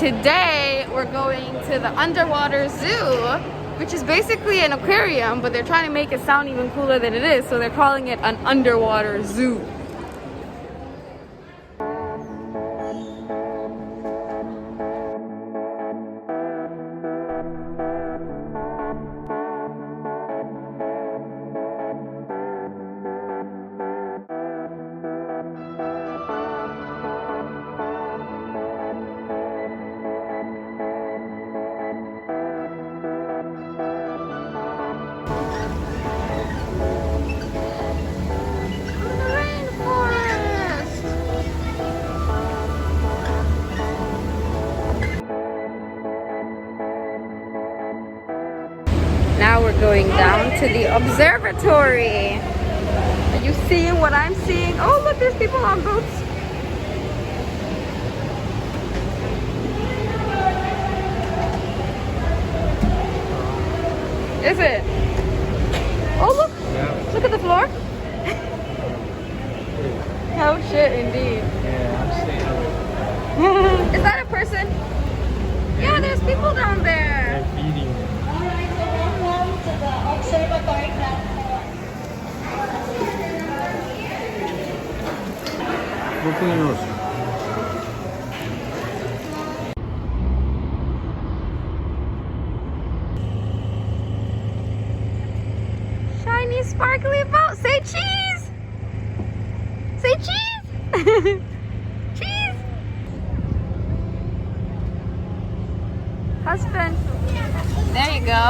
today we're going to the underwater zoo, which is basically an aquarium, but they're trying to make it sound even cooler than it is, so they're calling it an underwater zoo. Now we're going down to the observatory. Are you seeing what I'm seeing? Oh, look, there's people on boats. Is it? Oh, look. Yeah. Look at the floor. Oh, shit, indeed. Yeah, I'm staying away. Is that a person? Yeah, there's people down there. They're feeding them. Shiny, sparkly boat. Say cheese. Say cheese. Cheese. Husband. There you go.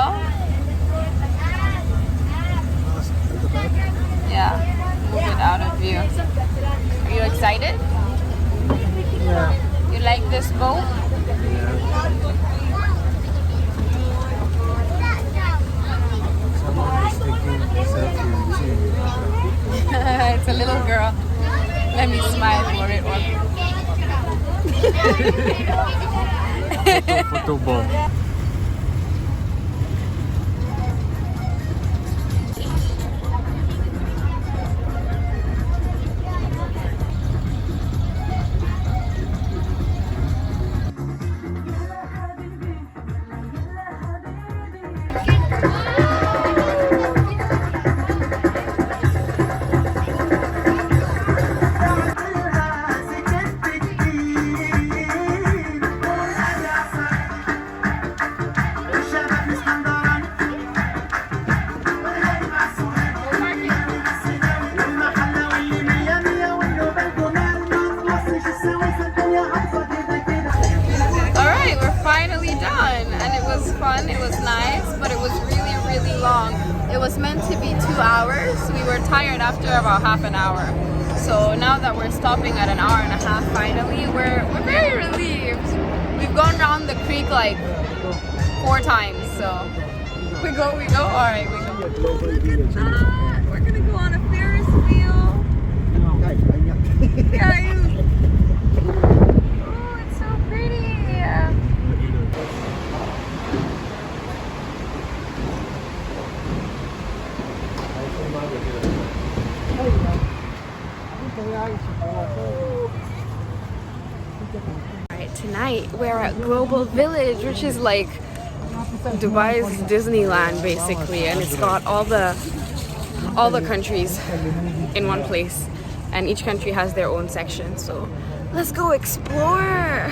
Yeah, move it out of view. Are you excited? Yeah. You like this boat? It's a little girl. Let me smile for it. Photo bomb. It was nice, but it was really long. It was meant to be 2 hours. We were tired after about half an hour. So now that we're stopping at an hour and a half finally, we're very relieved. We've gone down the creek like 4 times, so we go, alright, we go. Look at that! We're gonna go on a Ferris wheel. Yeah, oh, it's so pretty. Alright, tonight we're at Global Village, which is like Dubai's Disneyland basically, and it's got all the countries in one place, and each country has their own section. So let's go explore.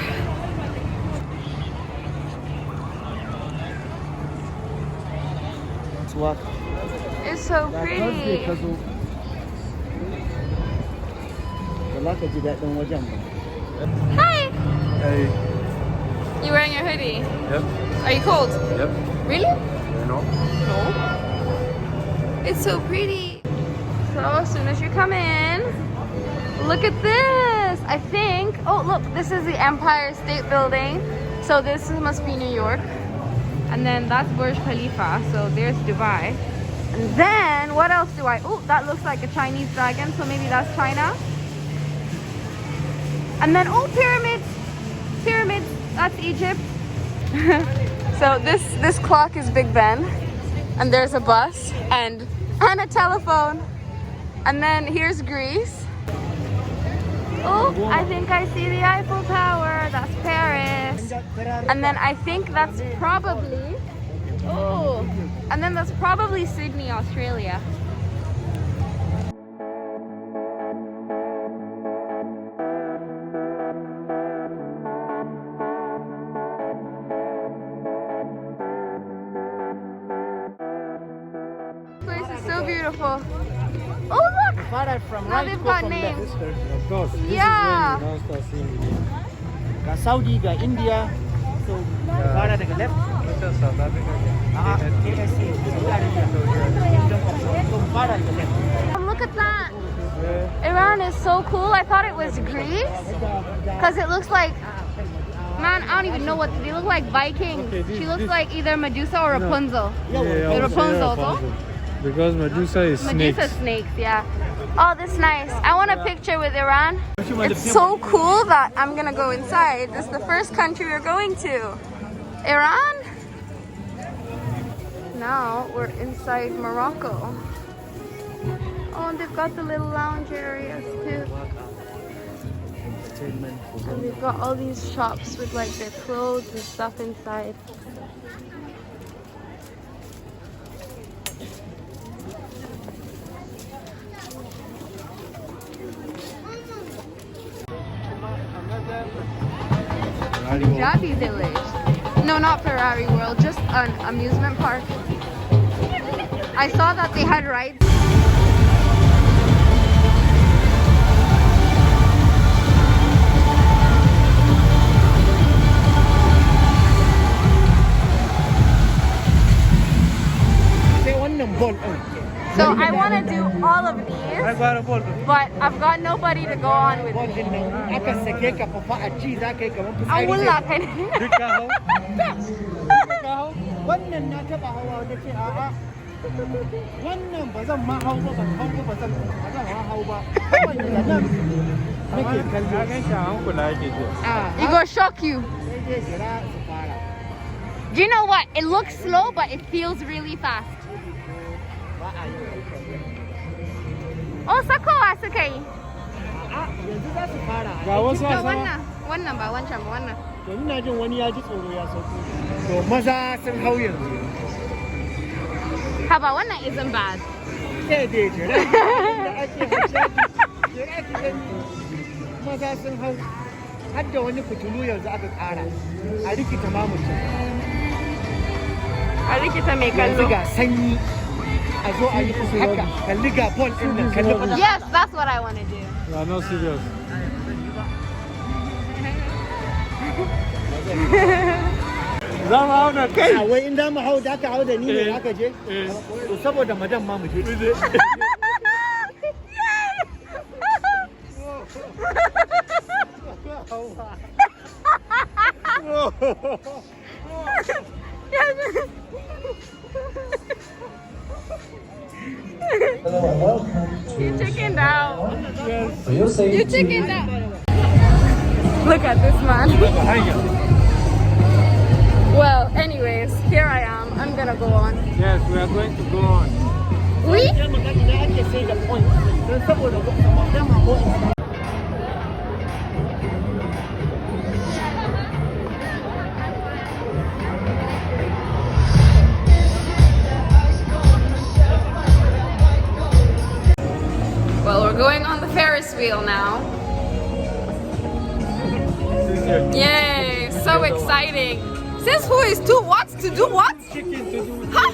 It's so pretty. Hi! Hey. You wearing your hoodie? Yep. Are you cold? Yep. Really? No. No. It's so pretty. So as soon as you come in, look at this. I think, oh look, this is the Empire State Building. So this must be New York. And then that's Burj Khalifa. So there's Dubai. And then what else do I, oh, that looks like a Chinese dragon. So maybe that's China. And then, oh, pyramids. Pyramids, that's Egypt. So this clock is Big Ben, and there's a bus and a telephone, and then here's Greece. Oh, I think I see the Eiffel Tower. That's Paris. And then I think that's probably... Oh, and then that's probably Sydney, Australia. This place is so beautiful. Oh look! Now they've got names. Of course. Yeah. This is when you now start seeing the name. Got Saudi, got India. So fara daga left. Look at South Africa. KSC, Saudi Arabia. So fara daga left. Oh, look at that. Iran is so cool. I thought it was Greece because it looks like, man, I don't even know what they look like. Vikings. Okay, She looks like either Medusa or Rapunzel. Yeah, Rapunzel, Rapunzel. Because Medusa is Medusa snakes. snakes, yeah. Oh, this is nice. I want a picture with Iran. It's so cool that I'm gonna go inside. This is the first country we're going to. Iran? Now we're inside Morocco. Oh, and they've got the little lounge areas too. And they've got all these shops with like their clothes and stuff inside. Punjabi village. No, not Ferrari World, just an amusement park. I saw that they had rides. So I want to do all of these, but I've got nobody to go on with me. I will not. It will shock you. Do you know what? It looks slow, but it feels really fast. Oh, sakowa suka yi. Ga wasu Ga wasa. wannan ba wancan ba wannan. To ina jin wani ya ji tsoro ya sauko. To maza sun hau yanzu. Haba, wannan isn't bad. Sai dai jira da ake hashaji. Jira ki gani maza sun hau. Har da wani fitilu yanzu aka ƙara. A rikita mamucin. A rikita mai kallo. Yanzu ga sanyi. A zo a yi haka. Kalli ga ball ɗin nan. Kalli fata. Yes, that's what I want to do. You are not serious. Za mu hau da kai. A wai in da mu hau da aka hau da ni ne aka je? To saboda madan ma mu je. You chickened out. Yes. You chickened out. Look at this man. Well, anyways, here I am. I'm gonna go on. Yes, we are going to go on. We? Well, we're going on the Ferris wheel now. Yay! So exciting. Says who is two what's to do what? Huh?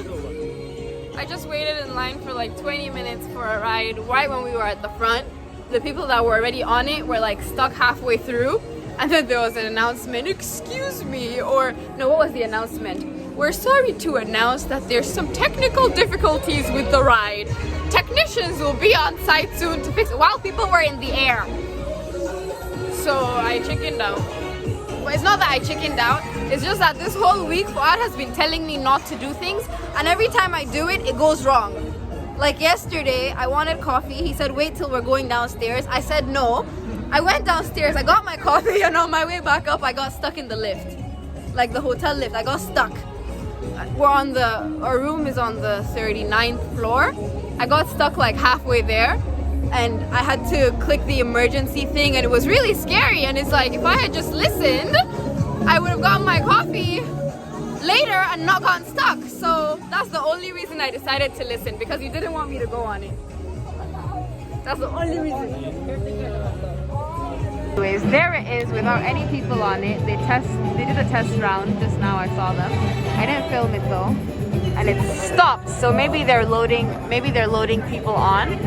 I just waited in line for like 20 minutes for a ride right when we were at the front. The people that were already on it were like stuck halfway through, and then there was an announcement, excuse me, or no, what was the announcement? We're sorry to announce that there's some technical difficulties with the ride. Technicians will be on site soon to fix it, while people were in the air. So I chickened out. But it's not that I chickened out, it's just that this whole week Fuad has been telling me not to do things, and every time I do it, it goes wrong. Like yesterday, I wanted coffee. He said, wait till we're going downstairs. I said no. I went downstairs, I got my coffee, and on my way back up, I got stuck in the lift. Like the hotel lift, I got stuck. Our room is on the 39th floor. I got stuck like halfway there. and I had to click the emergency thing, and it was really scary. And it's like, if I had just listened, I would have gotten my coffee later and not gotten stuck. So that's the only reason I decided to listen, because you didn't want me to go on it. That's the only reason. Anyways, there it is without any people on it. They did a test round just now. I saw them. I didn't film it though. And it stopped. So maybe they're loading people on.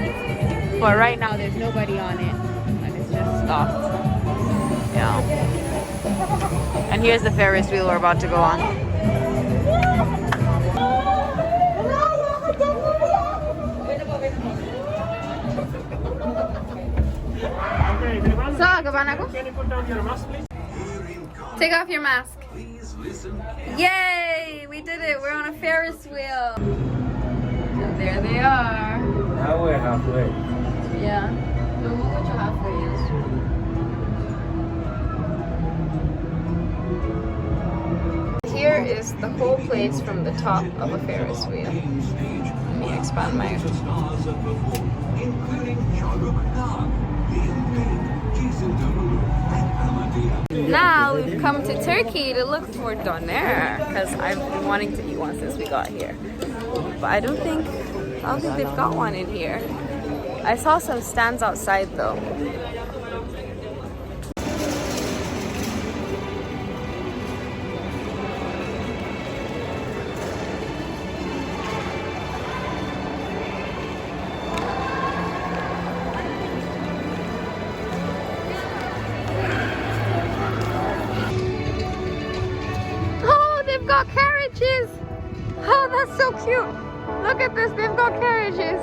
But right now there's nobody on it. And it's just stopped. Yeah. And here's the Ferris wheel we're about to go on. Can you put down your mask, please? Take off your mask. Yay! We did it. We're on a Ferris wheel. And there they are. Now we're halfway. Yeah. No, we'll go to halfway. Here is the whole place from the top of a Ferris wheel. Let me expand my... Now we've come to Turkey to look for doner, because I've been wanting to eat one since we got here. But I don't think they've got one in here. I saw some stands outside though. They've got carriages! Oh, that's so cute! Look at this, they've got carriages!